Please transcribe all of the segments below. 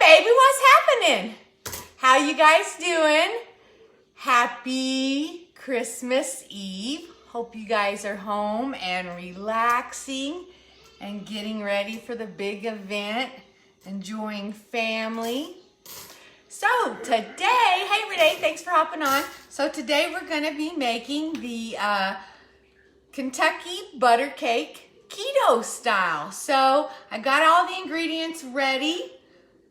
baby, what's happening? How you guys doing? Happy Christmas Eve. Hope you guys are home and relaxing and getting ready for the big event, enjoying family. So today, hey Renee, thanks for hopping on. So today we're gonna be making the Kentucky butter cake keto style. So I got all the ingredients ready.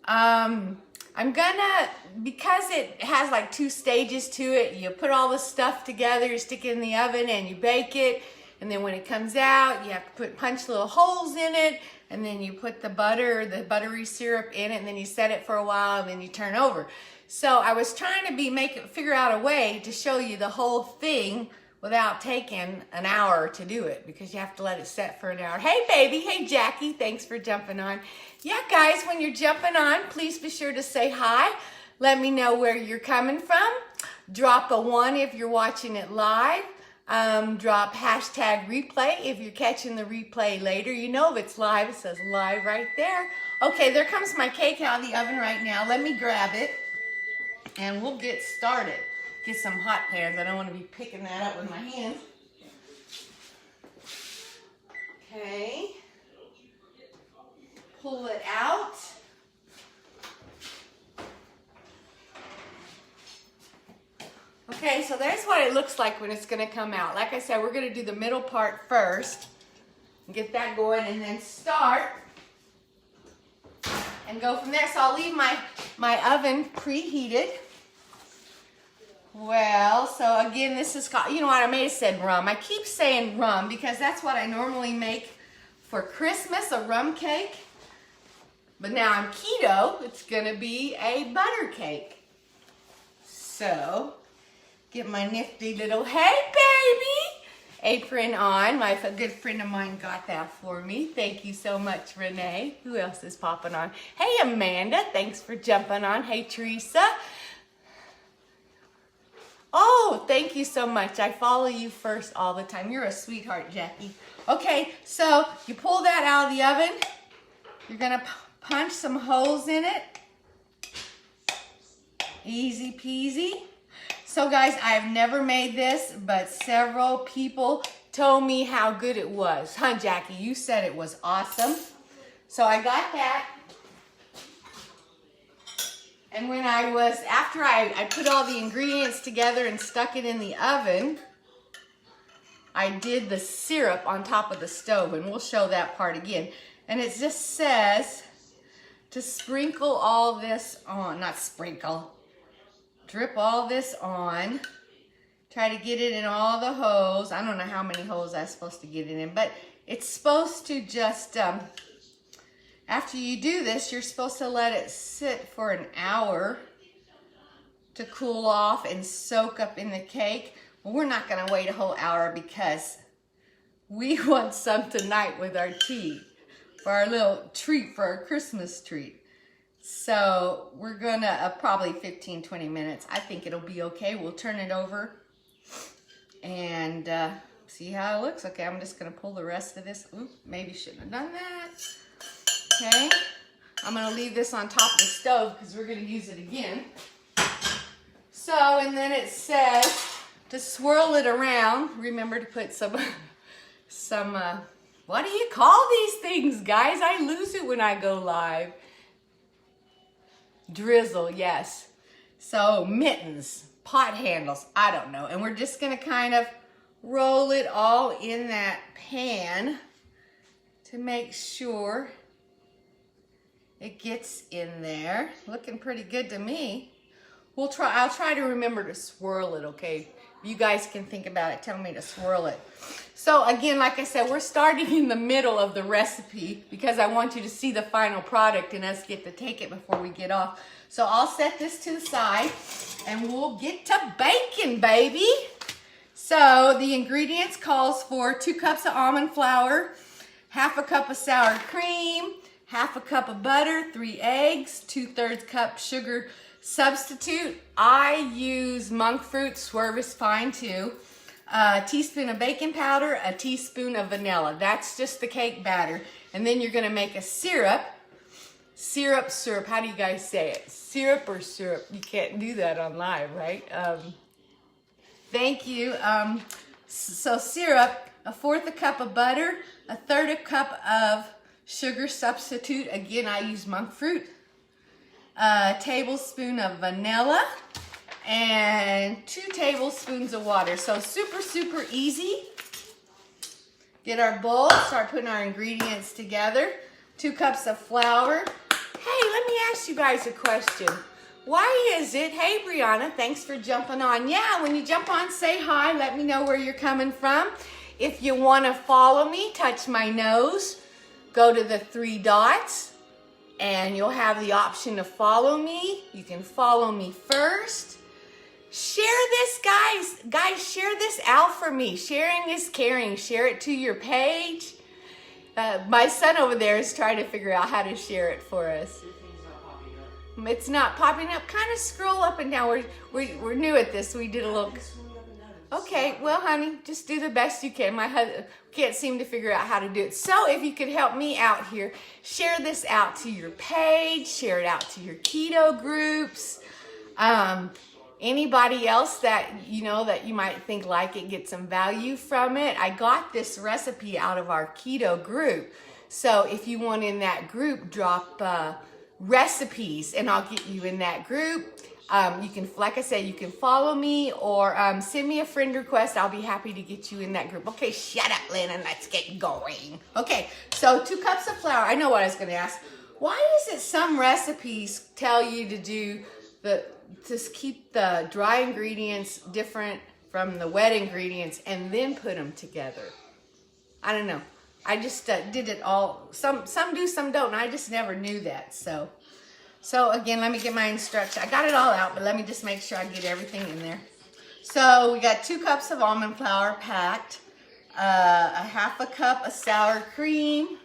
I'm gonna, because it has like 2 stages to it, you put all the stuff together, you stick it in the oven and you bake it, and then when it comes out, you have to punch little holes in it, and then you put the butter, the buttery syrup in it, and then you set it for a while, and then you turn over. So I was trying to figure out a way to show you the whole thing without taking an hour to do it, because you have to let it set for an hour. Hey baby, hey Jackie, thanks for jumping on. Yeah guys, when you're jumping on, please be sure to say hi. Let me know where you're coming from. Drop a 1 if you're watching it live. Drop hashtag replay if you're catching the replay later. You know if it's live, it says live right there. Okay, there comes my cake out of the oven right now. Let me grab it and we'll get started. Get some hot pans. I don't want to be picking that up with my hands. Okay. Pull it out. Okay, so there's what it looks like when it's going to come out. Like I said, we're going to do the middle part first. Get that going and then start and go from there. So I'll leave my oven preheated. Well, so again, this is called, you know what, I may have said rum. I keep saying rum because that's what I normally make for Christmas, a rum cake. But now I'm keto, it's gonna be a butter cake. So, get my nifty little, hey baby, apron on. My good friend of mine got that for me. Thank you so much, Renee. Who else is popping on? Hey Amanda, thanks for jumping on. Hey Teresa. Oh, thank you so much. I follow you first all the time. You're a sweetheart, Jackie. Okay, so you pull that out of the oven. You're gonna punch some holes in it. Easy peasy. So guys, I've never made this, but several people told me how good it was. Huh, Jackie? You said it was awesome. So I got that. And when after I put all the ingredients together and stuck it in the oven, I did the syrup on top of the stove, and we'll show that part again. And it just says to sprinkle all this on, not sprinkle, drip all this on. Try to get it in all the holes. I don't know how many holes I'm supposed to get it in, but it's supposed to just, after you do this, you're supposed to let it sit for an hour to cool off and soak up in the cake. Well, we're not gonna wait a whole hour because we want some tonight with our tea for our little treat, for our Christmas treat. So we're gonna, probably 15-20 minutes. I think it'll be okay. We'll turn it over and see how it looks. Okay, I'm just gonna pull the rest of this. Ooh, maybe shouldn't have done that. Okay, I'm gonna leave this on top of the stove because we're gonna use it again. So, and then it says to swirl it around. Remember to put some, what do you call these things, guys? I lose it when I go live. Drizzle, yes. So mittens, pot handles, I don't know. And we're just gonna kind of roll it all in that pan to make sure it gets in there. Looking pretty good to me. I'll try to remember to swirl it, okay? You guys can think about it. Tell me to swirl it. So again, like I said, we're starting in the middle of the recipe because I want you to see the final product and us get to take it before we get off. So I'll set this to the side and we'll get to baking, baby. So the ingredients calls for 2 cups of almond flour, 1/2 cup of sour cream, 1/2 cup of butter, 3 eggs, 2/3 cup sugar substitute. I use monk fruit, Swerve is fine too. A teaspoon of baking powder, a teaspoon of vanilla. That's just the cake batter. And then you're gonna make a syrup syrup. How do you guys say it? Syrup or syrup? You can't do that on live, right? Thank you. So syrup, 1/4 cup of butter, 1/3 cup of sugar substitute. Again, I use monk fruit. A tablespoon of vanilla and 2 tablespoons of water. So super easy. Get our bowl, start putting our ingredients together. 2 cups of flour. Hey, let me ask you guys a question. Why is it, hey Brianna, thanks for jumping on. Yeah, when you jump on, say hi, let me know where you're coming from. If you want to follow me, touch my nose, go to the 3 dots, and you'll have the option to follow me. You can follow me first. Share this, guys. Guys, share this out for me. Sharing is caring. Share it to your page. My son over there is trying to figure out how to share it for us. It's not popping up. Kind of scroll up and down. We're new at this. We did a little... Okay, well, honey, just do the best you can. My husband can't seem to figure out how to do it. So if you could help me out here, share this out to your page, share it out to your keto groups. Anybody else that you might think like it, get some value from it. I got this recipe out of our keto group. So if you want in that group, drop recipes and I'll get you in that group. You can, like I said, you can follow me or send me a friend request. I'll be happy to get you in that group. Okay, shut up, Lynn, and let's get going. Okay, so 2 cups of flour. I know what I was going to ask. Why is it some recipes tell you to do to keep the dry ingredients different from the wet ingredients and then put them together? I don't know. I just did it all. Some do, some don't. And I just never knew that. So again, let me get my instructions. I got it all out, but let me just make sure I get everything in there. So we got 2 cups of almond flour packed, 1/2 cup of sour cream.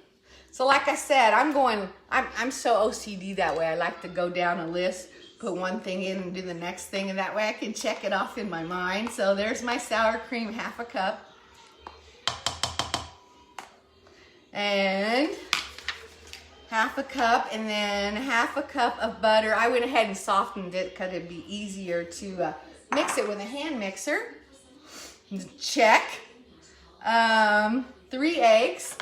So like I said, I'm so OCD that way. I like to go down a list, put one thing in and do the next thing, and that way I can check it off in my mind. So there's my sour cream, 1/2 cup. And 1/2 cup, and then 1/2 cup of butter. I went ahead and softened it because it'd be easier to mix it with a hand mixer. Check. 3 eggs.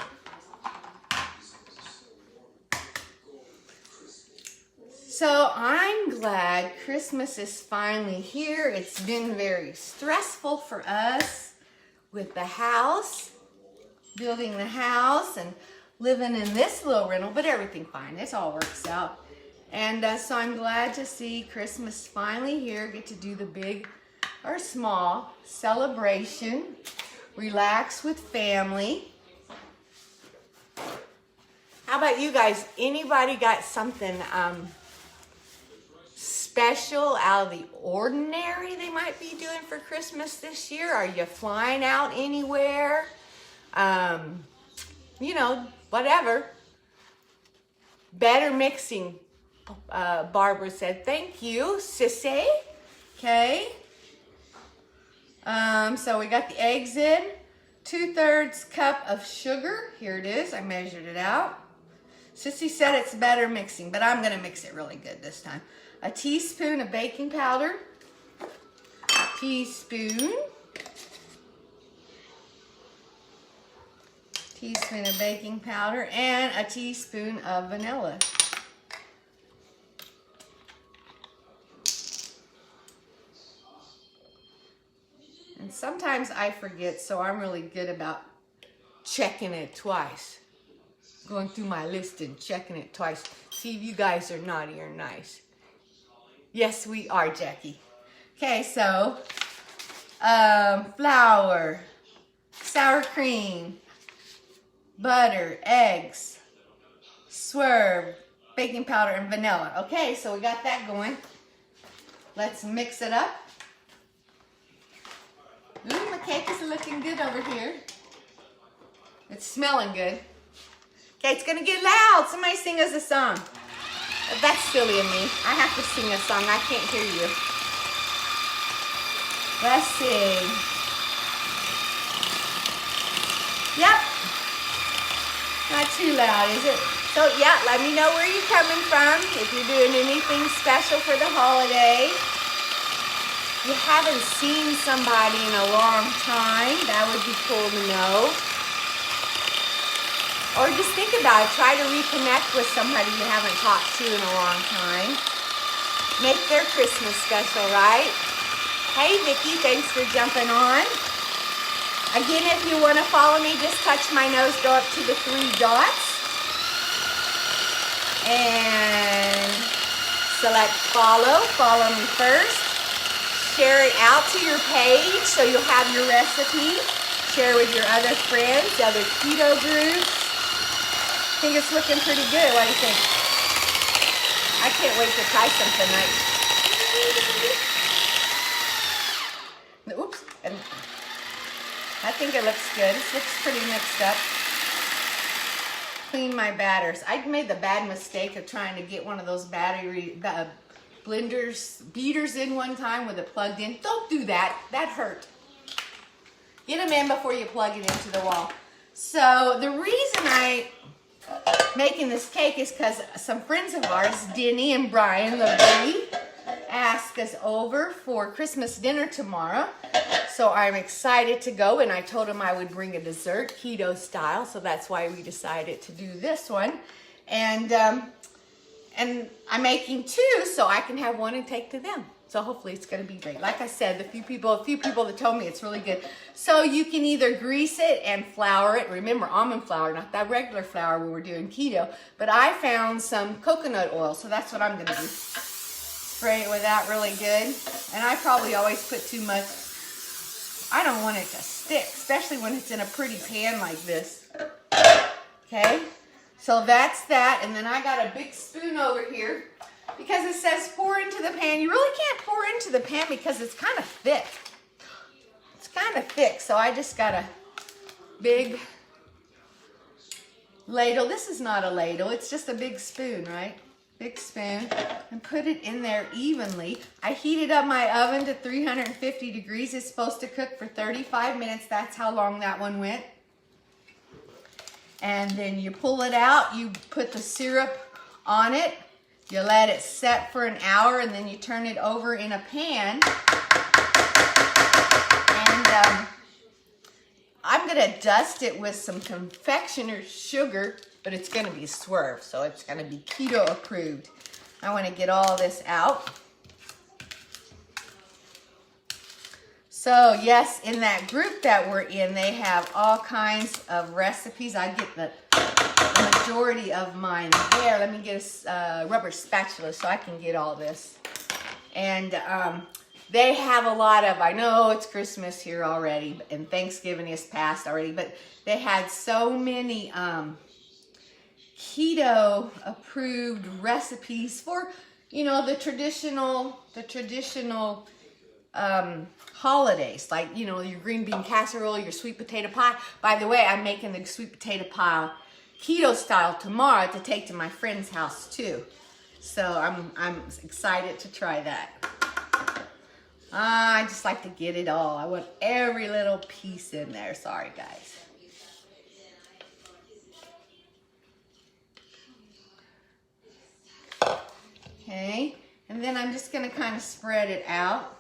So I'm glad Christmas is finally here. It's been very stressful for us with the house, building the house and living in this little rental, but everything fine. It all works out. And so I'm glad to see Christmas finally here. Get to do the big or small celebration. Relax with family. How about you guys? Anybody got something special, out of the ordinary they might be doing for Christmas this year? Are you flying out anywhere? Whatever. Better mixing, Barbara said. Thank you, Sissy. Okay. So we got the eggs in. 2/3 cup of sugar. Here it is. I measured it out. Sissy said it's better mixing, but I'm going to mix it really good this time. A teaspoon of baking powder. Teaspoon of baking powder, and a teaspoon of vanilla. And sometimes I forget, so I'm really good about checking it twice. Going through my list and checking it twice. See if you guys are naughty or nice. Yes, we are, Jackie. Okay, so flour, sour cream, butter, eggs, swerve, baking powder, and vanilla. Okay, so we got that going. Let's mix it up. Ooh, my cake is looking good over here. It's smelling good. Okay, it's gonna get loud. Somebody sing us a song. That's silly of me. I have to sing a song. I can't hear you. Let's sing. Yep. Not too loud, is it? So So yeah, let me know where you're coming from. If you're doing anything special for the holiday. You haven't seen somebody in a long time, that would be cool to know. Or just think about it, try to reconnect with somebody you haven't talked to in a long time. Make their Christmas special, right? Hey Vicki, thanks for jumping on. Again, if you want to follow me, just touch my nose, go up to the 3 dots. And select follow, follow me first. Share it out to your page so you'll have your recipe. Share with your other friends, the other keto groups. I think it's looking pretty good. What do you think? I can't wait to try something nice. Oops. And I think it looks good. This looks pretty mixed up. Clean my batters. I made the bad mistake of trying to get one of those beaters in one time with it plugged in. Don't do that. That hurt. Get them in before you plug it into the wall. So the reason I'm making this cake is because some friends of ours, Denny and Brian Levy, asked us over for Christmas dinner tomorrow. So I'm excited to go, and I told them I would bring a dessert, keto style. So that's why we decided to do this one. And I'm making 2 so I can have one and take to them. So hopefully it's going to be great. Like I said, a few people that told me it's really good. So you can either grease it and flour it. Remember, almond flour, not that regular flour when we're doing keto. But I found some coconut oil, so that's what I'm going to do. Spray it with that really good. And I probably always put too much. I don't want it to stick, especially when it's in a pretty pan like this. Okay? So that's that, and then I got a big spoon over here because it says pour into the pan. You really can't pour into the pan because it's kind of thick. It's kind of thick, so I just got a big ladle. This is not a ladle, it's just a big spoon, right? Big spoon, and put it in there evenly. I heated up my oven to 350 degrees. It's supposed to cook for 35 minutes. That's how long that one went. And then you pull it out, you put the syrup on it, you let it set for an hour, and then you turn it over in a pan. And I'm gonna dust it with some confectioner's sugar, but it's gonna be Swerve, so it's gonna be keto approved. I wanna get all this out. So yes, in that group that we're in, they have all kinds of recipes. I get the majority of mine there. Let me get a rubber spatula so I can get all this. And they have a lot of, I know it's Christmas here already, and Thanksgiving is past already, but they had so many keto approved recipes for, you know, the traditional holidays, like, you know, your green bean casserole, your sweet potato pie. By the way, I'm making the sweet potato pie keto style tomorrow to take to my friend's house too. So I'm excited to try that. I just like to get it all. I want every little piece in there. Sorry, guys. Okay, and then I'm just gonna kind of spread it out.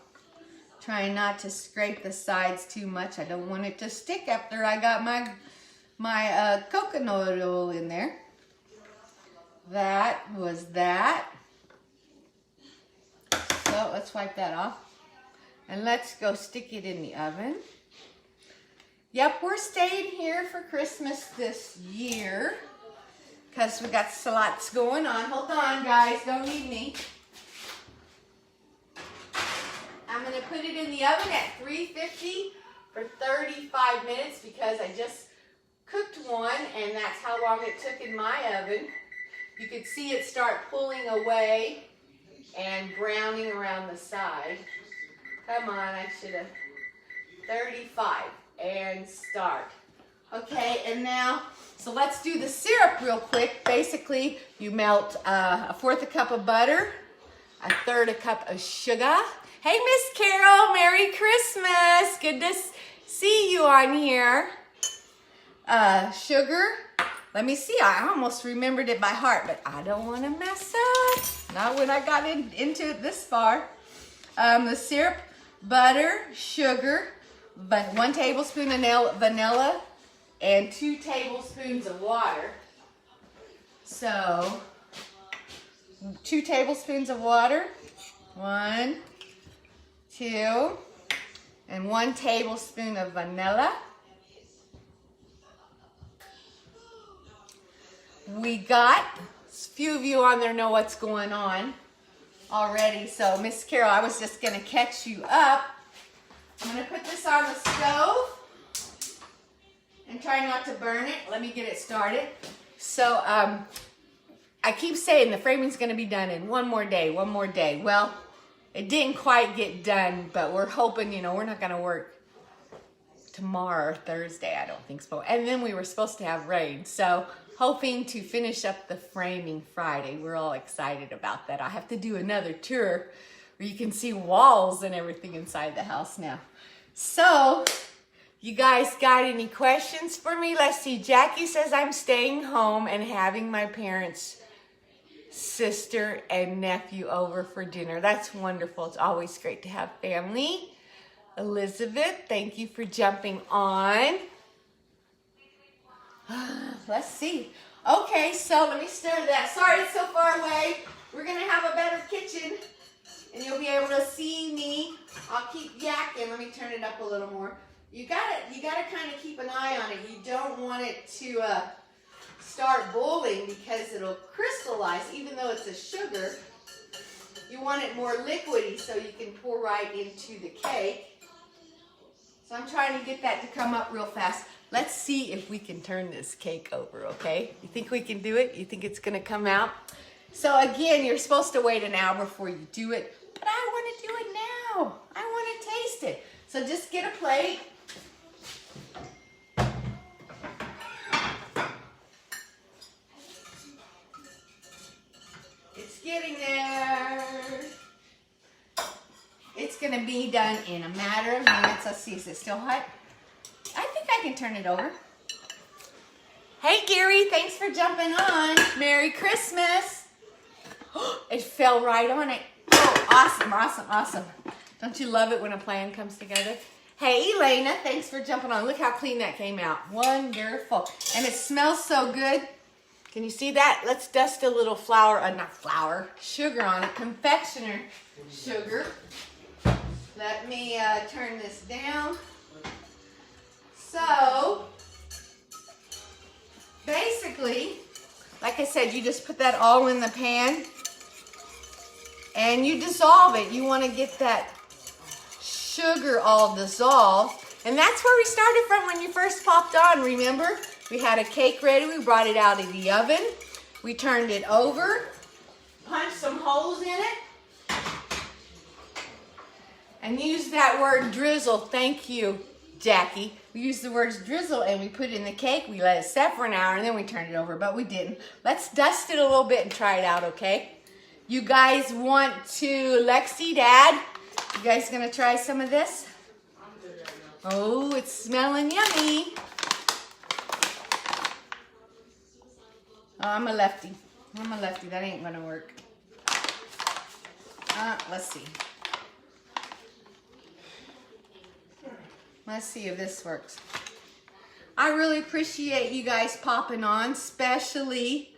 Trying not to scrape the sides too much. I don't want it to stick after I got my coconut oil in there. That was that. So let's wipe that off. And let's go stick it in the oven. Yep, we're staying here for Christmas this year because we got lots going on. Hold on, guys, don't need me. I'm going to put it in the oven at 350 for 35 minutes because I just cooked one, and that's how long it took in my oven. You could see it start pulling away and browning around the side. Come on, I should have. 35 and start. Okay, and now, so let's do the syrup real quick. Basically, you melt a 1/4 cup of butter, a 1/3 cup of sugar. Hey, Miss Carol, Merry Christmas. Good to see you on here. Sugar, Let me see. I almost remembered it by heart, but I don't want to mess up. Not when I got into it this far. The syrup, butter, sugar, but 1 tablespoon of vanilla, and 2 tablespoons of water. So, 2 tablespoons of water. 1, 2, and 1 tablespoon of vanilla. We got, a few of you on there know what's going on already. So Miss Carol, I was just gonna catch you up. I'm gonna put this on the stove and try not to burn it. Let me get it started. So I keep saying the framing's gonna be done in one more day. Well, it didn't quite get done, but we're hoping, you know, we're not gonna work tomorrow or Thursday, I don't think so. And then we were supposed to have rain. So hoping to finish up the framing Friday. We're all excited about that. I have to do another tour where you can see walls and everything inside the house now. So, you guys got any questions for me? Let's see. Jackie says I'm staying home and having my parents' sister and nephew over for dinner. That's wonderful. It's always great to have family. Elizabeth, thank you for jumping on. Let's see. Okay, so let me stir that. Sorry it's so far away. We're going to have a better kitchen, and you'll be able to see me. I'll keep yakking. Let me turn it up a little more. You gotta kind of keep an eye on it. You don't want it to start boiling because it'll crystallize, even though it's a sugar. You want it more liquidy so you can pour right into the cake. So I'm trying to get that to come up real fast. Let's see if we can turn this cake over, okay? You think we can do it? You think it's gonna come out? So again, you're supposed to wait an hour before you do it, but I wanna do it now. I wanna taste it. So just get a plate. It's getting there. It's gonna be done in a matter of minutes. Let's see, is it still hot? I think I can turn it over. Hey Gary, thanks for jumping on. Merry Christmas. It fell right on it. Oh, awesome, awesome, awesome. Don't you love it when a plan comes together? Hey Elena, thanks for jumping on. Look how clean that came out. Wonderful. And it smells so good. Can you see that? Let's dust a little sugar on it. Confectioner sugar. Let me turn this down. So, basically, like I said, you just put that all in the pan and you dissolve it. You want to get that sugar all dissolved. And that's where we started from when you first popped on, remember? We had a cake ready. We brought it out of the oven. We turned it over, punched some holes in it, and used that word drizzle. Thank you, Jackie. We used the words drizzle and we put it in the cake. We let it set for an hour and then we turned it over, but we didn't. Let's dust it a little bit and try it out, okay? You guys want to, Lexi, Dad, you guys gonna try some of this? Oh, it's smelling yummy. Oh, I'm a lefty. That ain't gonna work. Let's see. Let's see if this works. I really appreciate you guys popping on, especially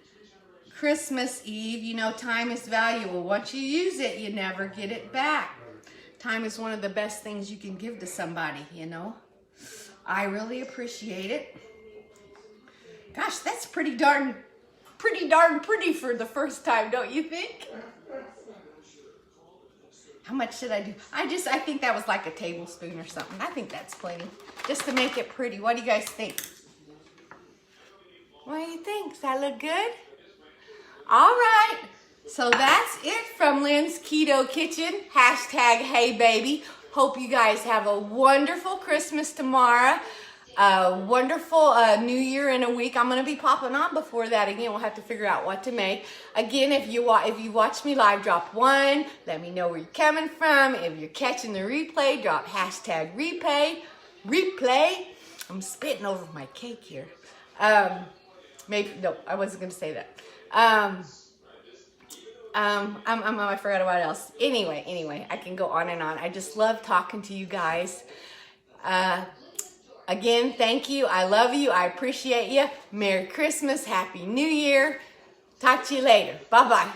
Christmas Eve. You know, time is valuable. Once you use it, you never get it back. Time is one of the best things you can give to somebody, you know. I really appreciate it. Gosh, that's pretty darn pretty for the first time, don't you think? How much should I do? I think that was like a tablespoon or something. I think that's plenty, just to make it pretty. What do you guys think? What do you think? Does that look good? All right. So that's it from Lynn's Keto Kitchen. #HeyBaby. Hope you guys have a wonderful Christmas tomorrow. A wonderful New Year in a week. I'm going to be popping on before that again. We'll have to figure out what to make. Again, if you watch me live, drop 1. Let me know where you're coming from. If you're catching the replay, drop #replay. I'm spitting over my cake here. Maybe, no, I wasn't going to say that. I forgot what else. Anyway, I can go on and on. I just love talking to you guys. Again, thank you. I love you. I appreciate you. Merry Christmas. Happy New Year. Talk to you later. Bye-bye.